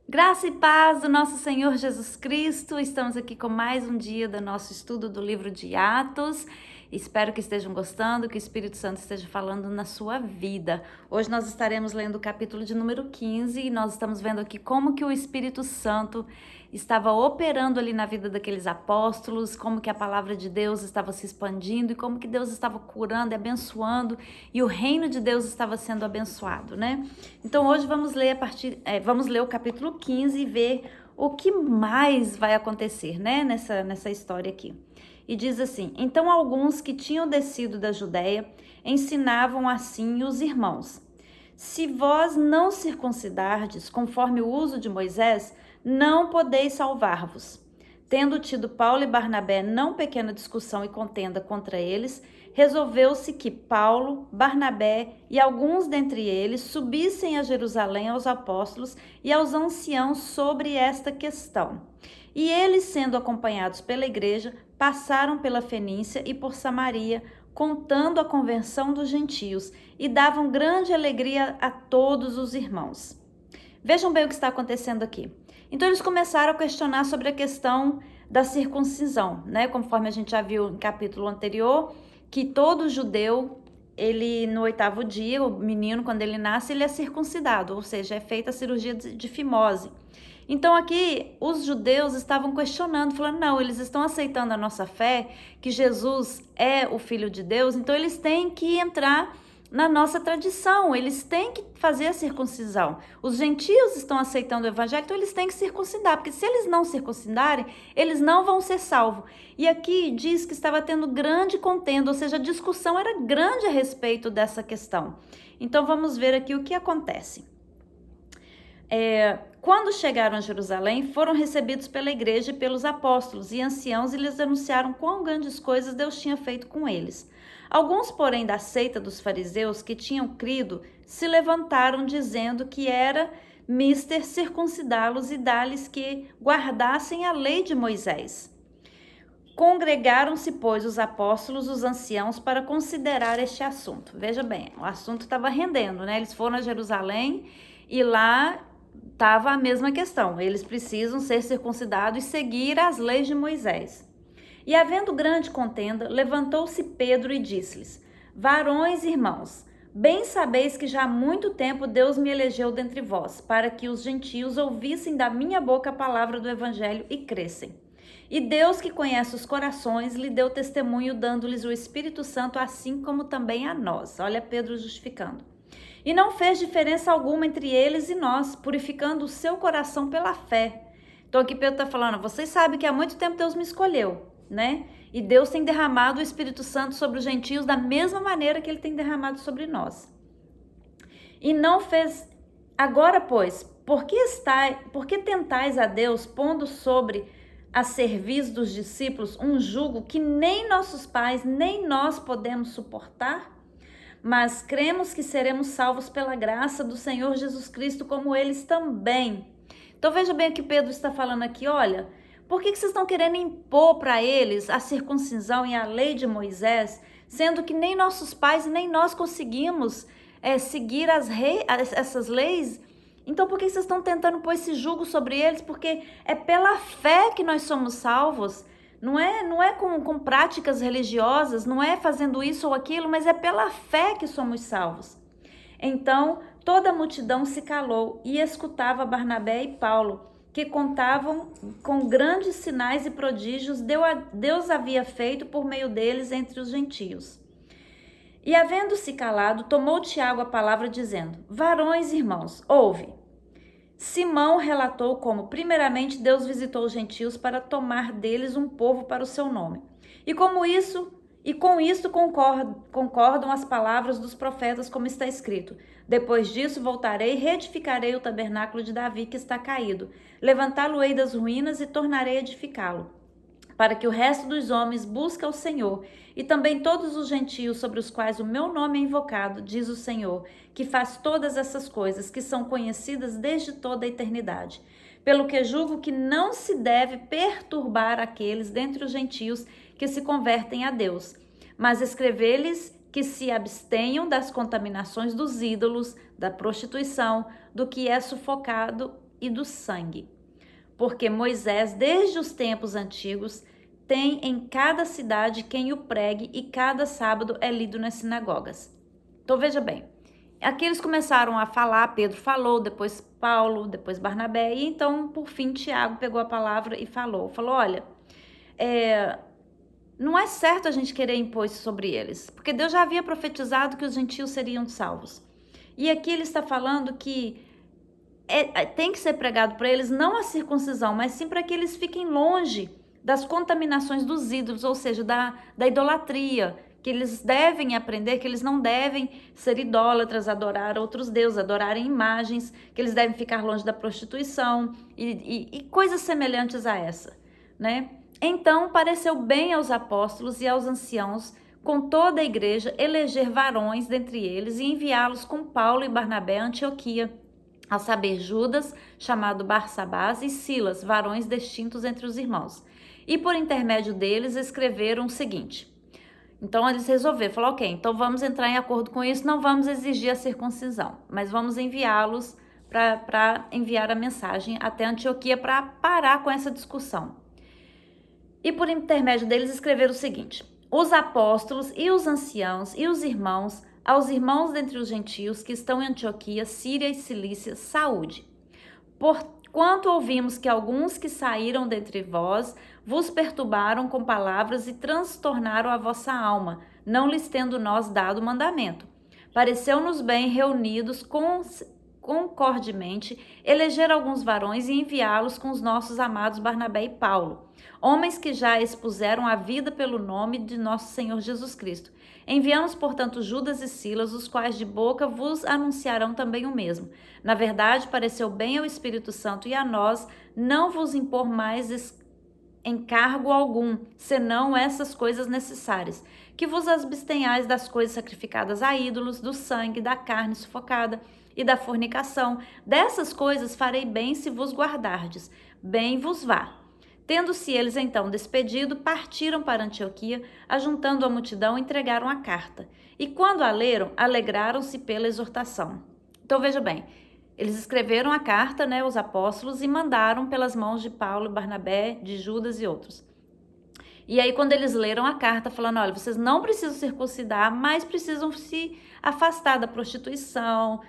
Graça e paz do nosso Senhor Jesus Cristo. Estamos aqui com mais um dia do nosso estudo do livro de Atos. Espero que estejam gostando, que o Espírito Santo esteja falando na sua vida. Hoje nós estaremos lendo o capítulo de número 15 e nós estamos vendo aqui como que o Espírito Santo estava operando ali na vida daqueles apóstolos, como que a palavra de Deus estava se expandindo e como que Deus estava curando e abençoando e o reino de Deus estava sendo abençoado, né? Então hoje vamos ler o capítulo 15 e ver o que mais vai acontecer, né, nessa história aqui. E diz assim: então alguns que tinham descido da Judéia ensinavam assim os irmãos: se vós não circuncidardes conforme o uso de Moisés, não podeis salvar-vos. Tendo tido Paulo e Barnabé não pequena discussão e contenda contra eles, resolveu-se que Paulo, Barnabé e alguns dentre eles subissem a Jerusalém aos apóstolos e aos anciãos sobre esta questão. E eles, sendo acompanhados pela igreja, passaram pela Fenícia e por Samaria, contando a conversão dos gentios, e davam grande alegria a todos os irmãos. Vejam bem o que está acontecendo aqui. Então eles começaram a questionar sobre a questão da circuncisão, né? Conforme a gente já viu no capítulo anterior, que todo judeu, ele no 8º dia, o menino, quando ele nasce, ele é circuncidado, ou seja, é feita a cirurgia de fimose. Então aqui os judeus estavam questionando, falando, não, eles estão aceitando a nossa fé, que Jesus é o Filho de Deus, então eles têm que entrar na nossa tradição, eles têm que fazer a circuncisão. Os gentios estão aceitando o evangelho, então eles têm que circuncidar, porque se eles não circuncidarem, eles não vão ser salvos. E aqui diz que estava tendo grande contenda, ou seja, a discussão era grande a respeito dessa questão. Então vamos ver aqui o que acontece. Quando chegaram a Jerusalém, foram recebidos pela igreja e pelos apóstolos e anciãos e lhes anunciaram quão grandes coisas Deus tinha feito com eles. Alguns, porém, da seita dos fariseus que tinham crido, se levantaram dizendo que era mister circuncidá-los e dar-lhes que guardassem a lei de Moisés. Congregaram-se, pois, os apóstolos, os anciãos, para considerar este assunto. Veja bem, o assunto estava rendendo, né? Eles foram a Jerusalém e lá estava a mesma questão. Eles precisam ser circuncidados e seguir as leis de Moisés. E havendo grande contenda, levantou-se Pedro e disse-lhes: varões e irmãos, bem sabeis que já há muito tempo Deus me elegeu dentre vós, para que os gentios ouvissem da minha boca a palavra do evangelho e crescem. E Deus, que conhece os corações, lhe deu testemunho, dando-lhes o Espírito Santo, assim como também a nós. Olha Pedro justificando. E não fez diferença alguma entre eles e nós, purificando o seu coração pela fé. Então aqui Pedro está falando, vocês sabem que há muito tempo Deus me escolheu, né? E Deus tem derramado o Espírito Santo sobre os gentios da mesma maneira que ele tem derramado sobre nós. E não fez... Agora, pois, por que tentais a Deus, pondo sobre a serviço dos discípulos um jugo que nem nossos pais, nem nós podemos suportar? Mas cremos que seremos salvos pela graça do Senhor Jesus Cristo, como eles também. Então veja bem o que Pedro está falando aqui, olha, por que vocês estão querendo impor para eles a circuncisão e a lei de Moisés, sendo que nem nossos pais, nem nós conseguimos seguir essas leis? Então por que vocês estão tentando pôr esse jugo sobre eles? Porque é pela fé que nós somos salvos. Não é com práticas religiosas, não é fazendo isso ou aquilo, mas é pela fé que somos salvos. Então toda a multidão se calou e escutava Barnabé e Paulo, que contavam com grandes sinais e prodígios Deus havia feito por meio deles entre os gentios. E havendo-se calado, tomou Tiago a palavra, dizendo: varões e irmãos, ouve. Simão relatou como, primeiramente, Deus visitou os gentios para tomar deles um povo para o seu nome. E com isso concordam as palavras dos profetas, como está escrito: depois disso voltarei e reedificarei o tabernáculo de Davi que está caído. Levantá-lo-ei das ruínas e tornarei a edificá-lo, para que o resto dos homens busque ao Senhor, e também todos os gentios sobre os quais o meu nome é invocado, diz o Senhor, que faz todas essas coisas, que são conhecidas desde toda a eternidade. Pelo que julgo que não se deve perturbar aqueles dentre os gentios que se convertem a Deus, mas escrever-lhes que se abstenham das contaminações dos ídolos, da prostituição, do que é sufocado e do sangue. Porque Moisés, desde os tempos antigos, tem em cada cidade quem o pregue e cada sábado é lido nas sinagogas. Então veja bem, aqui eles começaram a falar, Pedro falou, depois Paulo, depois Barnabé, e então, por fim, Tiago pegou a palavra e falou, olha, não é certo a gente querer impor isso sobre eles, porque Deus já havia profetizado que os gentios seriam salvos. E aqui ele está falando que tem que ser pregado para eles não a circuncisão, mas sim para que eles fiquem longe das contaminações dos ídolos, ou seja, da idolatria, que eles devem aprender que eles não devem ser idólatras, adorar outros deuses, adorarem imagens, que eles devem ficar longe da prostituição e coisas semelhantes a essa, né? Então, pareceu bem aos apóstolos e aos anciãos, com toda a igreja, eleger varões dentre eles e enviá-los com Paulo e Barnabé a Antioquia, a saber, Judas, chamado Barsabás, e Silas, varões distintos entre os irmãos. E por intermédio deles escreveram o seguinte. Então eles resolveram, falaram, ok, então vamos entrar em acordo com isso, não vamos exigir a circuncisão, mas vamos enviá-los para enviar a mensagem até Antioquia para parar com essa discussão. E por intermédio deles escreveram o seguinte: os apóstolos e os anciãos e os irmãos, aos irmãos dentre os gentios que estão em Antioquia, Síria e Cilícia, saúde. Porquanto ouvimos que alguns que saíram dentre vós vos perturbaram com palavras e transtornaram a vossa alma, não lhes tendo nós dado mandamento. Pareceu-nos bem, reunidos concordemente, eleger alguns varões e enviá-los com os nossos amados Barnabé e Paulo, homens que já expuseram a vida pelo nome de nosso Senhor Jesus Cristo. Enviamos, portanto, Judas e Silas, os quais de boca vos anunciarão também o mesmo. Na verdade, pareceu bem ao Espírito Santo e a nós não vos impor mais encargo algum, senão essas coisas necessárias, que vos abstenhais das coisas sacrificadas a ídolos, do sangue, da carne sufocada e da fornicação. Dessas coisas farei bem se vos guardardes, bem vos vá. Tendo-se eles então despedido, partiram para Antioquia, ajuntando a multidão, entregaram a carta. E quando a leram, alegraram-se pela exortação. Então veja bem, eles escreveram a carta, né, os apóstolos, e mandaram pelas mãos de Paulo, Barnabé, de Judas e outros. E aí quando eles leram a carta, falando, olha, vocês não precisam circuncidar, mas precisam se afastar da prostituição,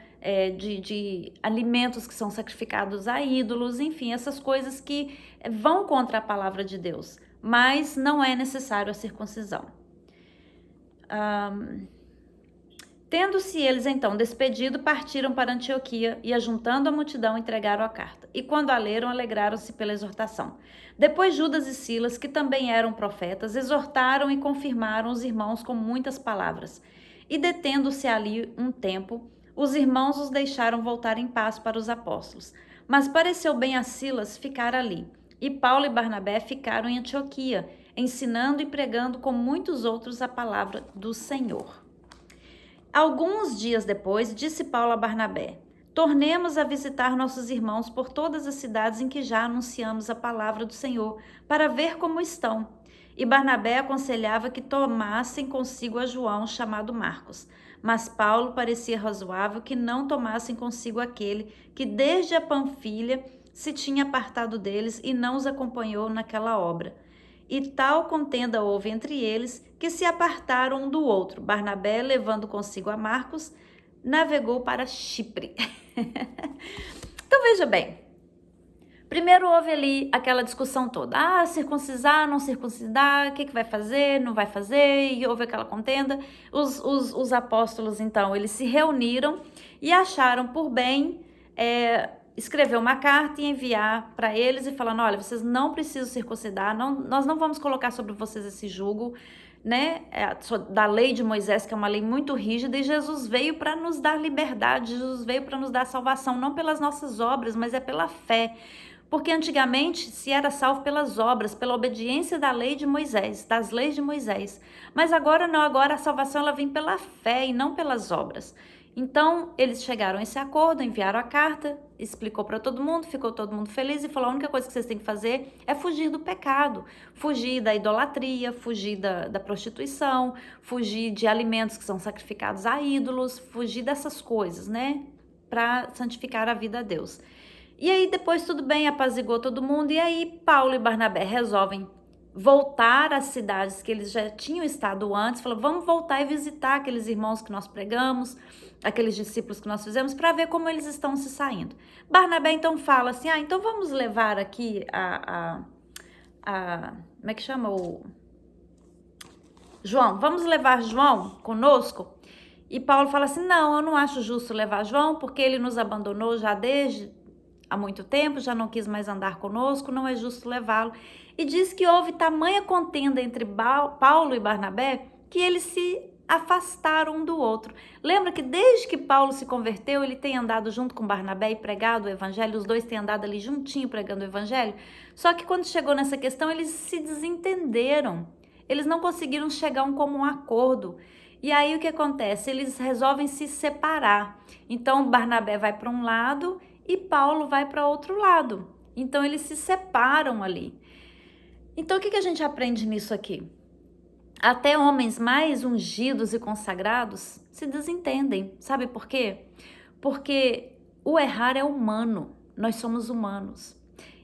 de alimentos que são sacrificados a ídolos, enfim, essas coisas que vão contra a palavra de Deus, mas não é necessário a circuncisão. Tendo-se eles então despedido, partiram para Antioquia e, ajuntando a multidão, entregaram a carta. E quando a leram, alegraram-se pela exortação. Depois Judas e Silas, que também eram profetas, exortaram e confirmaram os irmãos com muitas palavras. E detendo-se ali um tempo, os irmãos os deixaram voltar em paz para os apóstolos. Mas pareceu bem a Silas ficar ali. E Paulo e Barnabé ficaram em Antioquia, ensinando e pregando com muitos outros a palavra do Senhor. Alguns dias depois, disse Paulo a Barnabé: tornemos a visitar nossos irmãos por todas as cidades em que já anunciamos a palavra do Senhor, para ver como estão. E Barnabé aconselhava que tomassem consigo a João, chamado Marcos. Mas Paulo parecia razoável que não tomassem consigo aquele que desde a Panfilha se tinha apartado deles e não os acompanhou naquela obra. E tal contenda houve entre eles que se apartaram um do outro. Barnabé, levando consigo a Marcos, navegou para Chipre. Então veja bem, primeiro houve ali aquela discussão toda, circuncisar, não circuncidar, o que vai fazer, não vai fazer, e houve aquela contenda. Os apóstolos então, eles se reuniram e acharam por bem escrever uma carta e enviar para eles e falando, olha, vocês não precisam circuncidar, nós não vamos colocar sobre vocês esse jugo, né, da lei de Moisés, que é uma lei muito rígida, e Jesus veio para nos dar liberdade, Jesus veio para nos dar salvação, não pelas nossas obras, mas é pela fé. Porque antigamente se era salvo pelas obras, pela obediência da lei de Moisés, das leis de Moisés. Mas agora não, agora a salvação ela vem pela fé e não pelas obras. Então, eles chegaram a esse acordo, enviaram a carta, explicou para todo mundo, ficou todo mundo feliz e falou, a única coisa que vocês têm que fazer é fugir do pecado, fugir da idolatria, fugir da prostituição, fugir de alimentos que são sacrificados a ídolos, fugir dessas coisas, né, para santificar a vida a Deus. E aí depois tudo bem, apaziguou todo mundo, e aí Paulo e Barnabé resolvem voltar às cidades que eles já tinham estado antes, falou, vamos voltar e visitar aqueles irmãos que nós pregamos, aqueles discípulos que nós fizemos, para ver como eles estão se saindo. Barnabé então fala assim, então vamos levar aqui como é que chama o... João, vamos levar João conosco? E Paulo fala assim, não, eu não acho justo levar João, porque ele nos abandonou já desde há muito tempo, já não quis mais andar conosco, não é justo levá-lo. E diz que houve tamanha contenda entre Paulo e Barnabé que eles se afastaram um do outro. Lembra que desde que Paulo se converteu, ele tem andado junto com Barnabé e pregado o evangelho, os dois têm andado ali juntinho pregando o evangelho, só que quando chegou nessa questão, eles se desentenderam, eles não conseguiram chegar a um comum acordo. E aí o que acontece? Eles resolvem se separar. Então Barnabé vai para um lado e Paulo vai para outro lado. Então eles se separam ali. Então o que a gente aprende nisso aqui? Até homens mais ungidos e consagrados se desentendem. Sabe por quê? Porque o errar é humano. Nós somos humanos.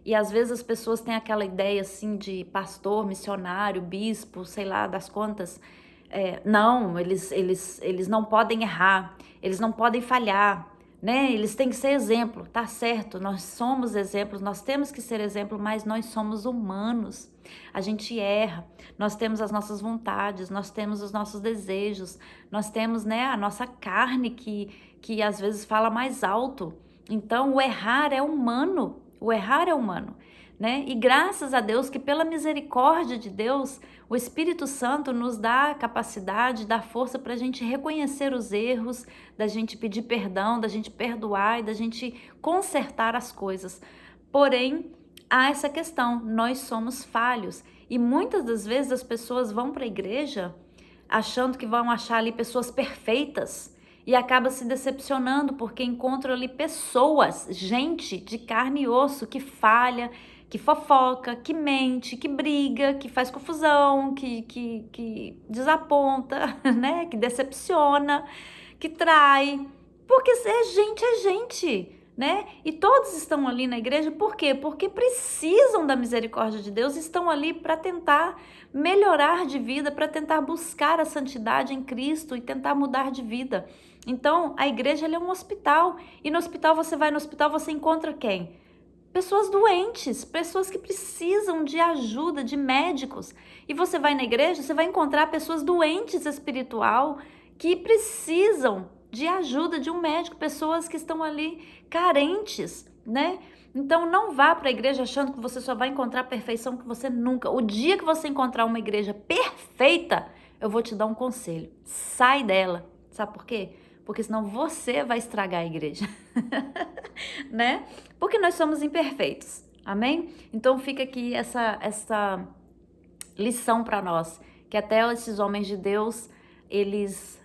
E às vezes as pessoas têm aquela ideia assim de pastor, missionário, bispo, sei lá, das contas. Não, eles não podem errar, eles não podem falhar, né? Eles têm que ser exemplo, tá certo, nós somos exemplos, nós temos que ser exemplo, mas nós somos humanos, a gente erra, nós temos as nossas vontades, nós temos os nossos desejos, nós temos, né, a nossa carne que às vezes fala mais alto. Então o errar é humano, né? E graças a Deus que pela misericórdia de Deus, o Espírito Santo nos dá a capacidade, dá força para a gente reconhecer os erros, da gente pedir perdão, da gente perdoar e da gente consertar as coisas. Porém, há essa questão, nós somos falhos e muitas das vezes as pessoas vão para a igreja achando que vão achar ali pessoas perfeitas e acaba se decepcionando porque encontram ali pessoas, gente de carne e osso que falha, que fofoca, que mente, que briga, que faz confusão, que desaponta, né? Que decepciona, que trai. Porque é gente, né? E todos estão ali na igreja, por quê? Porque precisam da misericórdia de Deus, estão ali para tentar melhorar de vida, para tentar buscar a santidade em Cristo e tentar mudar de vida. Então, a igreja ela é um hospital, e no hospital você encontra quem? Pessoas doentes, pessoas que precisam de ajuda, de médicos. E você vai na igreja, você vai encontrar pessoas doentes espiritual que precisam de ajuda de um médico, pessoas que estão ali carentes, né? Então não vá para a igreja achando que você só vai encontrar perfeição, que você nunca. O dia que você encontrar uma igreja perfeita, eu vou te dar um conselho. Sai dela. Sabe por quê? Porque senão você vai estragar a igreja, né? Porque nós somos imperfeitos, amém? Então fica aqui essa lição para nós, que até esses homens de Deus, eles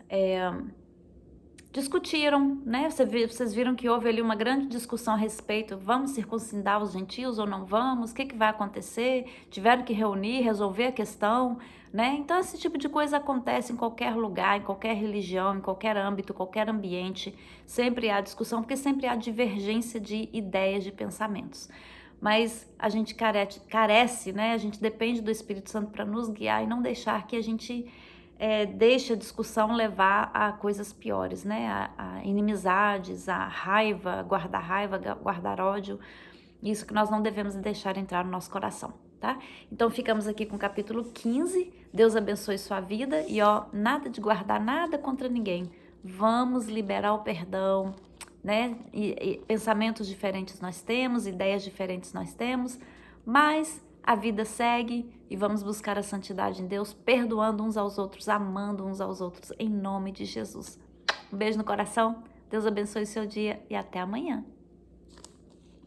discutiram, né? Vocês viram que houve ali uma grande discussão a respeito, vamos circuncidar os gentios ou não vamos? O que vai acontecer? Tiveram que reunir, resolver a questão, né? Então esse tipo de coisa acontece em qualquer lugar, em qualquer religião, em qualquer âmbito, qualquer ambiente, sempre há discussão, porque sempre há divergência de ideias, de pensamentos. Mas a gente carece, né? A gente depende do Espírito Santo para nos guiar e não deixar que a gente deixa a discussão levar a coisas piores, né? A inimizades, a raiva, guardar ódio. Isso que nós não devemos deixar entrar no nosso coração, tá? Então ficamos aqui com o capítulo 15. Deus abençoe sua vida e nada de guardar nada contra ninguém. Vamos liberar o perdão, né? E pensamentos diferentes nós temos, ideias diferentes nós temos, mas a vida segue e vamos buscar a santidade em Deus, perdoando uns aos outros, amando uns aos outros, em nome de Jesus. Um beijo no coração, Deus abençoe o seu dia e até amanhã.